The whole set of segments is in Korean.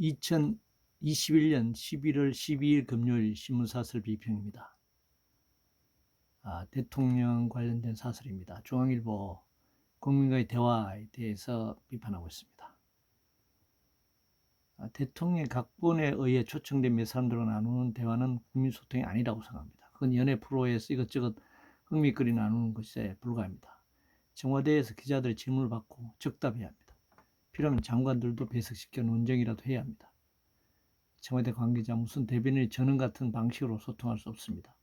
2021년 11월 12일 금요일 신문사설 비평입니다. 대통령 관련된 사설입니다. 중앙일보 국민과의 대화에 대해서 비판하고 있습니다. 대통령 각본에 의해 초청된 몇 사람들과 나누는 대화는 국민소통이 아니라고 생각합니다. 그건 연예 프로에서 이것저것 흥미거리 나누는 것에 불과합니다. 청와대에서 기자들의 질문을 받고 적답해야 합니다. 필요하면 장관들도 배석시켜 논쟁이라도 해야 합니다. 청와대 관계자 무슨 대변인의 전원 같은 방식으로 소통할 수 없습니다.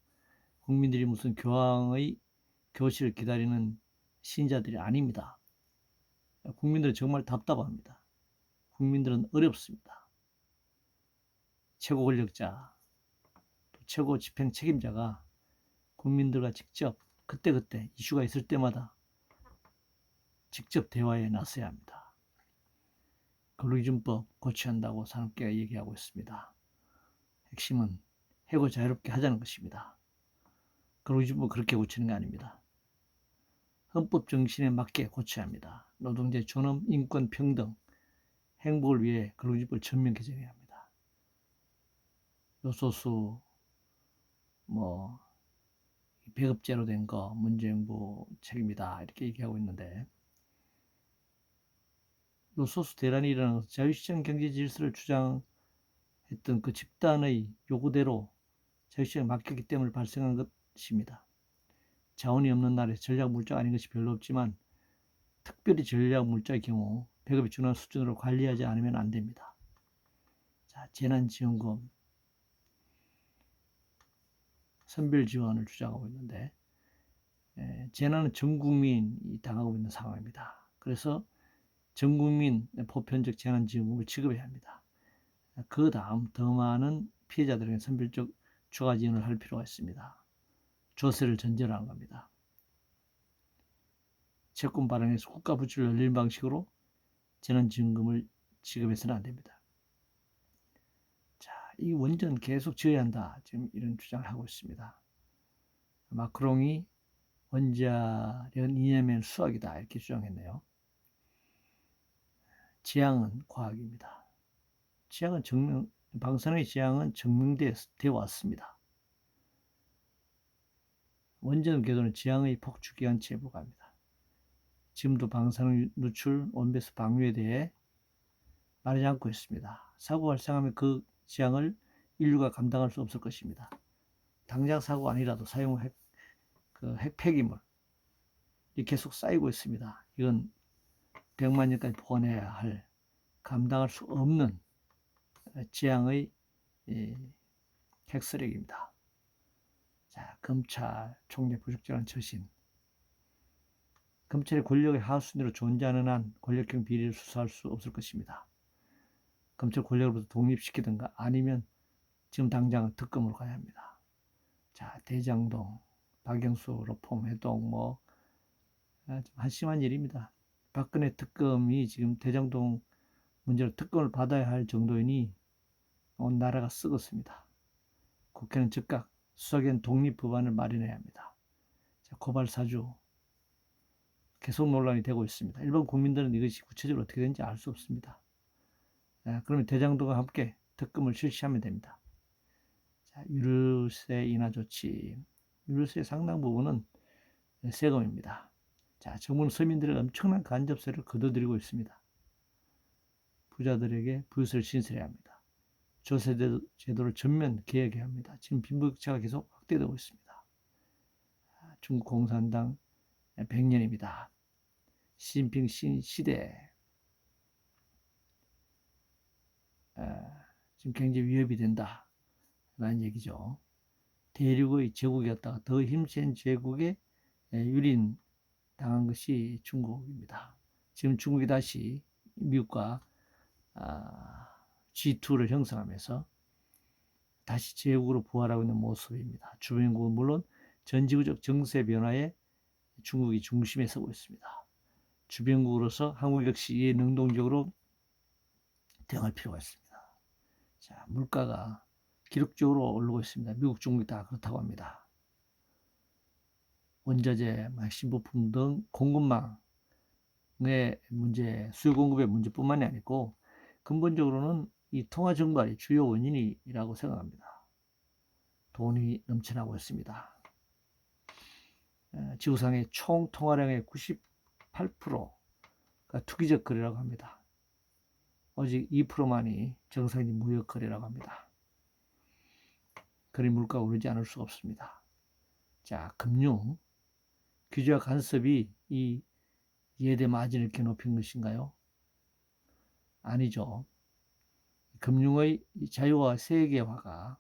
국민들이 무슨 교황의 교실을 기다리는 신자들이 아닙니다. 국민들은 정말 답답합니다. 국민들은 어렵습니다. 최고 권력자, 또 최고 집행 책임자가 국민들과 직접 그때그때 이슈가 있을 때마다 직접 대화에 나서야 합니다. 근로기준법 고쳐야 한다고 산업계가 얘기하고 있습니다. 핵심은 해고 자유롭게 하자는 것입니다. 근로기준법 그렇게 고치는 게 아닙니다. 헌법 정신에 맞게 고쳐야 합니다. 노동자의 존엄, 인권, 평등, 행복을 위해 근로기준법을 전면 개정해야 합니다. 요소수 배급제로 된 거 문재인부 책임이다 이렇게 얘기하고 있는데, 요소수 대란이 일어나서 자유시장 경제 질서를 주장했던 그 집단의 요구대로 자유시장에 맡겼기 때문에 발생한 것입니다. 자원이 없는 나라에 전략물자가 아닌 것이 별로 없지만 특별히 전략물자의 경우 배급에 준하는 수준으로 관리하지 않으면 안 됩니다. 자, 재난지원금 선별지원을 주장하고 있는데, 재난은 전 국민이 당하고 있는 상황입니다. 그래서 전 국민 보편적 재난지원금을 지급해야 합니다. 그 다음 더 많은 피해자들에게 선별적 추가 지원을 할 필요가 있습니다. 조세를 전제로 하는 겁니다. 채권 발행해서 국가 부채를 늘리는 방식으로 재난지원금을 지급해서는 안 됩니다. 자, 이 원전 계속 지어야 한다, 지금 이런 주장을 하고 있습니다. 마크롱이 원자력은 이념의 수학이다 이렇게 주장했네요. 지향은 과학입니다. 방사능의 지향은 증명되어 왔습니다. 원전 궤도는 지향의 폭주기관치에 불과합니다. 지금도 방사능 누출, 온배수 방류에 대해 말하지 않고 있습니다. 사고 발생하면 그 지향을 인류가 감당할 수 없을 것입니다. 당장 사고가 아니라도 사용 핵 폐기물이 계속 쌓이고 있습니다. 이건 100만 년까지 보관해야 할, 감당할 수 없는 지향의 핵쓰레기입니다. 자, 검찰총장 부적절한 처신. 검찰의 권력의 하수인으로 존재하는 한 권력형 비리를 수사할 수 없을 것입니다. 검찰 권력으로부터 독립시키든가 아니면 지금 당장 특검으로 가야 합니다. 자, 대장동, 박영수 로펌 해동 한심한 일입니다. 박근혜 특검이 지금 대장동 문제로 특검을 받아야 할 정도이니 온 나라가 썩었습니다. 국회는 즉각 수사기관 독립법안을 마련해야 합니다. 자, 고발사주 계속 논란이 되고 있습니다. 일반 국민들은 이것이 구체적으로 어떻게 되는지 알 수 없습니다. 그러면 대장동과 함께 특검을 실시하면 됩니다. 자, 유류세 인하 조치. 유류세 상당 부분은 세금입니다. 자, 정부는 서민들의 엄청난 간접세를 걷어들이고 있습니다. 부자들에게 부유세를 신설해야 합니다. 조세 제도를 전면 개혁해야 합니다. 지금 빈부격차가 계속 확대되고 있습니다. 중국 공산당 100년입니다. 시진핑 시대. 지금 굉장히 위협이 된다라는 얘기죠. 대륙의 제국이었다가 더 힘센 제국에 유린당한 것이 중국입니다. 지금 중국이 다시 미국과 G2를 형성하면서 다시 제국으로 부활하고 있는 모습입니다. 주변국은 물론 전지구적 정세 변화에 중국이 중심에 서고 있습니다. 주변국으로서 한국 역시 이에 능동적으로 대응할 필요가 있습니다. 자, 물가가 기록적으로 오르고 있습니다. 미국, 중국이 다 그렇다고 합니다. 원자재, 핵심 부품 등 공급망의 문제, 수요 공급의 문제뿐만이 아니고 근본적으로는 이 통화 증발이 주요 원인이라고 생각합니다. 돈이 넘쳐나고 있습니다. 지구상의 총 통화량의 98%가 투기적 거래라고 합니다. 오직 2%만이 정상인 무역 거래라고 합니다. 그리 물가가 오르지 않을 수가 없습니다. 자, 금융 규제와 간섭이 이 예대 마진을 이렇게 높인 것인가요? 아니죠. 금융의 자유화 세계화가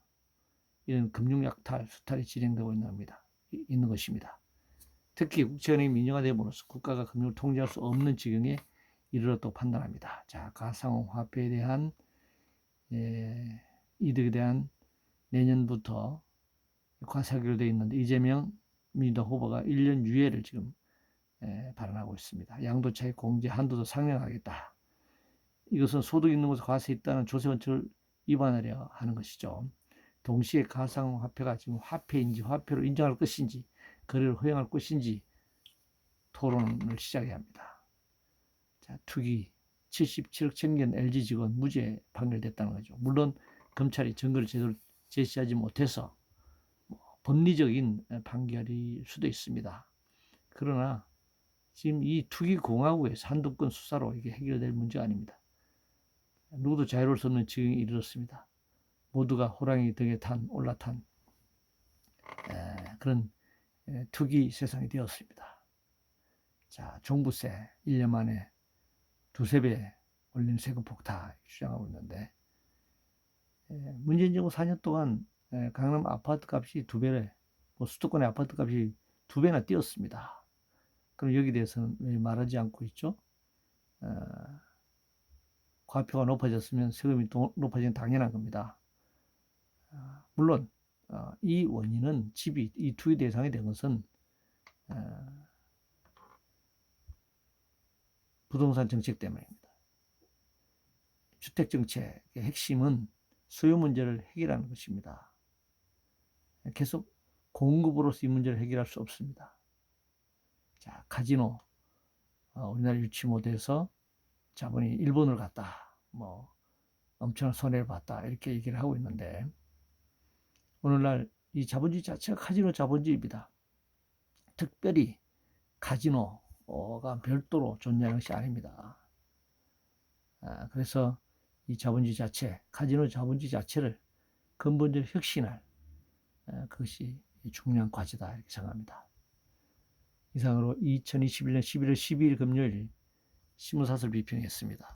이런 금융 약탈, 수탈이 진행되고 있는 것입니다. 특히 국제은행이 민영화됨으로써 국가가 금융을 통제할 수 없는 지경에 이르렀다고 판단합니다. 자, 가상화폐에 대한 이득에 대한 내년부터 과사결되어 있는데 이재명 민주당 후보가 1년 유예를 지금 발언하고 있습니다. 양도차익 공제 한도도 상향하겠다. 이것은 소득 있는 곳에 과세 있다는 조세원칙을 위반하려 하는 것이죠. 동시에 가상화폐가 지금 화폐인지 화폐로 인정할 것인지 거래를 허용할 것인지 토론을 시작해야 합니다. 자, 투기 77억 챙긴 LG 직원 무죄 판결됐다는 거죠. 물론 검찰이 증거를 제대로 제시하지 못해서 법리적인 판결일 수도 있습니다. 그러나 지금 이 투기 공화국에서 한두 건 수사로 이게 해결될 문제가 아닙니다. 누구도 자유로울 수 없는 지경에 이르렀습니다. 모두가 호랑이 등에 올라탄 그런 투기 세상이 되었습니다. 자, 종부세 1년 만에 두세 배 올린 세금 폭탄 주장하고 있는데 문재인 정부 4년 동안 강남 아파트 값이 두 배래, 수도권의 아파트 값이 두 배나 뛰었습니다. 그럼 여기 대해서는 왜 말하지 않고 있죠? 과표가 높아졌으면 세금이 높아지는 당연한 겁니다. 물론 이 원인은 집이 이 투기 대상이 된 것은 부동산 정책 때문입니다. 주택 정책의 핵심은 수요 문제를 해결하는 것입니다. 계속 공급으로서 이 문제를 해결할 수 없습니다. 자, 카지노 우리나라 유치 못해서 자본이 일본을 갔다, 엄청난 손해를 봤다 이렇게 얘기를 하고 있는데 오늘날 이 자본주의 자체가 카지노 자본주의입니다. 특별히 카지노가 별도로 존재하는 것이 아닙니다. 그래서 이 자본주의 자체, 카지노 자본주의 자체를 근본적으로 혁신할 그것이 중요한 과제다 이렇게 생각합니다. 이상으로 2021년 11월 12일 금요일 신문사설 비평했습니다.